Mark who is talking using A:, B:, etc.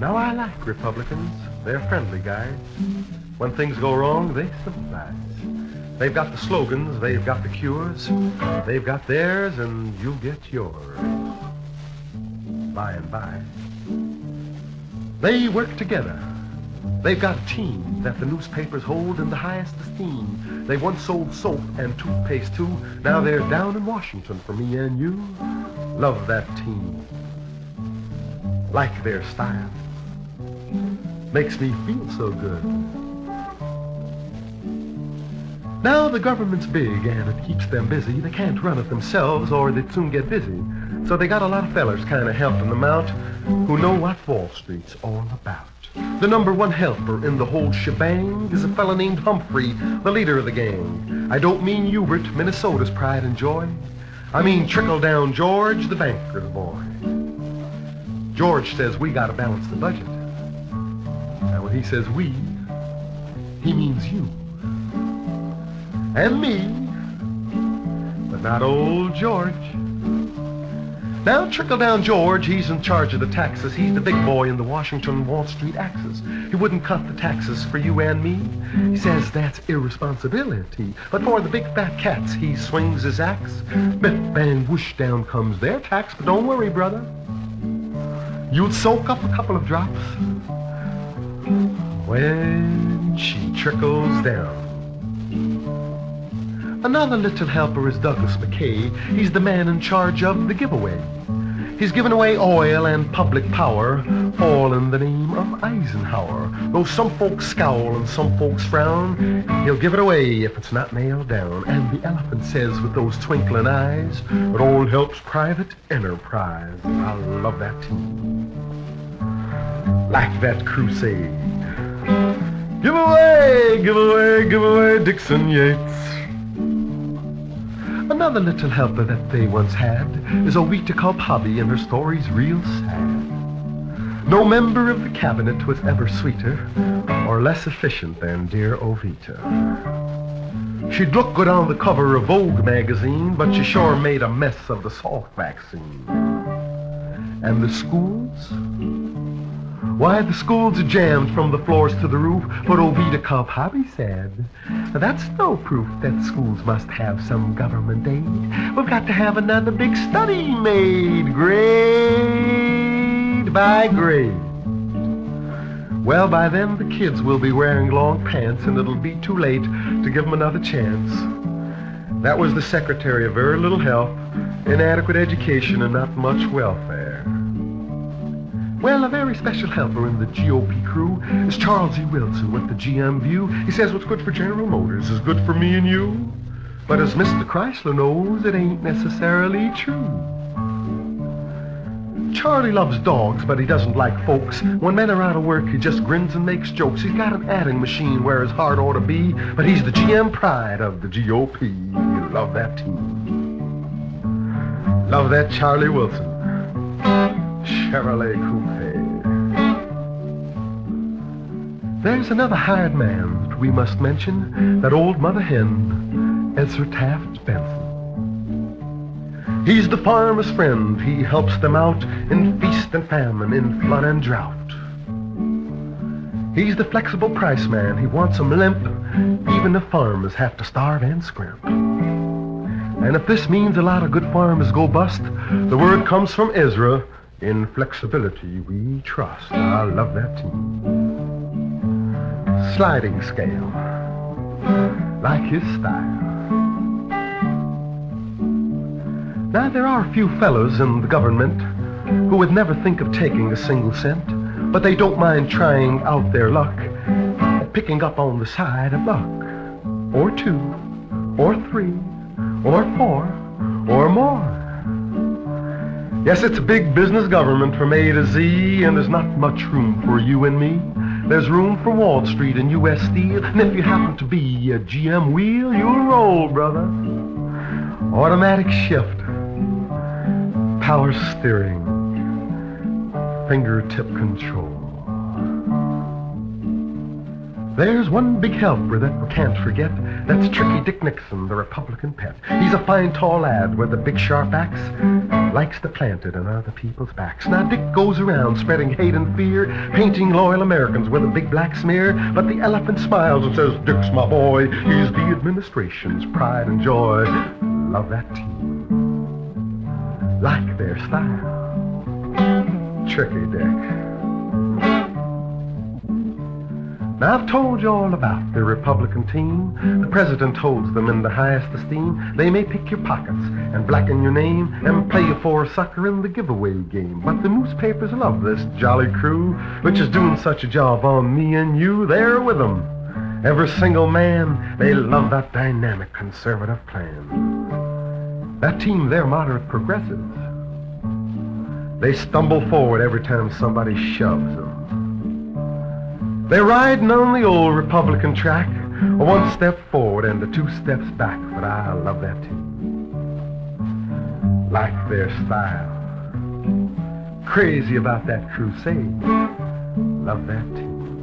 A: Now, I like Republicans. They're friendly guys. When things go wrong, they sympathize. They've got the slogans, they've got the cures. They've got theirs, and you'll get yours. By and by. They work together. They've got a team that the newspapers hold in the highest esteem. They once sold soap and toothpaste, too. Now they're down in Washington for me and you. Love that team. Like their style. Makes me feel so good. Now the government's big and it keeps them busy. They can't run it themselves or they'd soon get busy. So they got a lot of fellers kind of helping them out who know what Wall Street's all about. The number one helper in the whole shebang is a fella named Humphrey, the leader of the gang. I don't mean Hubert, Minnesota's pride and joy. I mean Trickle-Down George, the banker's boy. George says we gotta balance the budget. And when he says we, he means you. And me, but not old George. Now, Trickle-Down George, he's in charge of the taxes. He's the big boy in the Washington Wall Street axis. He wouldn't cut the taxes for you and me. He says that's irresponsibility. But for the big fat cats, he swings his axe. Biff, bang, whoosh, down comes their tax. But don't worry, brother. You'll soak up a couple of drops when she trickles down. Another little helper is Douglas McKay. He's the man in charge of the giveaway. He's given away oil and public power, all in the name of Eisenhower. Though some folks scowl and some folks frown, he'll give it away if it's not nailed down. And the elephant says with those twinkling eyes, it all helps private enterprise. I love that team. Like that crusade. Give away, give away, give away, Dixon Yates. Another little helper that they once had is Ovita Culp Hobby, and her story's real sad. No member of the cabinet was ever sweeter or less efficient than dear Ovita. She'd look good on the cover of Vogue magazine, but she sure made a mess of the Salk vaccine. And the schools? Why, the schools are jammed from the floors to the roof, but Ovita Culp Hobby said, that's no proof that schools must have some government aid. We've got to have another big study made, grade by grade. Well, by then the kids will be wearing long pants, and it'll be too late to give them another chance. That was the secretary of very little help, inadequate education, and not much welfare. Well, a very special helper in the GOP crew is Charles E. Wilson with the GM View. He says what's good for General Motors is good for me and you. But as Mr. Chrysler knows, it ain't necessarily true. Charlie loves dogs, but he doesn't like folks. When men are out of work, he just grins and makes jokes. He's got an adding machine where his heart ought to be, but he's the GM pride of the GOP. You love that team. Love that Charlie Wilson. Chevrolet Coupe. There's another hired man that we must mention, that old mother hen, Ezra Taft Benson. He's the farmer's friend. He helps them out in feast and famine, in flood and drought. He's the flexible price man. He wants them limp, even if farmers have to starve and scrimp. And if this means a lot of good farmers go bust, the word comes from Ezra. In flexibility we trust. I love that team. Sliding scale, like his style. Now there are a few fellows in the government who would never think of taking a single cent, but they don't mind trying out their luck at picking up on the side a buck, or two, or three, or four, or more. Yes, it's a big business government from A to Z, and there's not much room for you and me. There's room for Wall Street and U.S. Steel, and if you happen to be a GM wheel, you'll roll, brother. Automatic shift, power steering, fingertip control. There's one big helper that we can't forget. That's Tricky Dick Nixon, the Republican pet. He's a fine tall lad with a big sharp axe, likes to plant it on other people's backs. Now Dick goes around spreading hate and fear, painting loyal Americans with a big black smear. But the elephant smiles and says, Dick's my boy, he's the administration's pride and joy. Love that team, like their style. Tricky Dick. Now I've told you all about the Republican team. The president holds them in the highest esteem. They may pick your pockets and blacken your name and play you for a sucker in the giveaway game. But the newspapers love this jolly crew, which is doing such a job on me and you. They're with them, every single man. They love that dynamic conservative plan. That team, they're moderate progressives. They stumble forward every time somebody shoves them. They're riding on the old Republican track, one step forward and 2 steps back, but I love that team, like their style. Crazy about that crusade, love that team.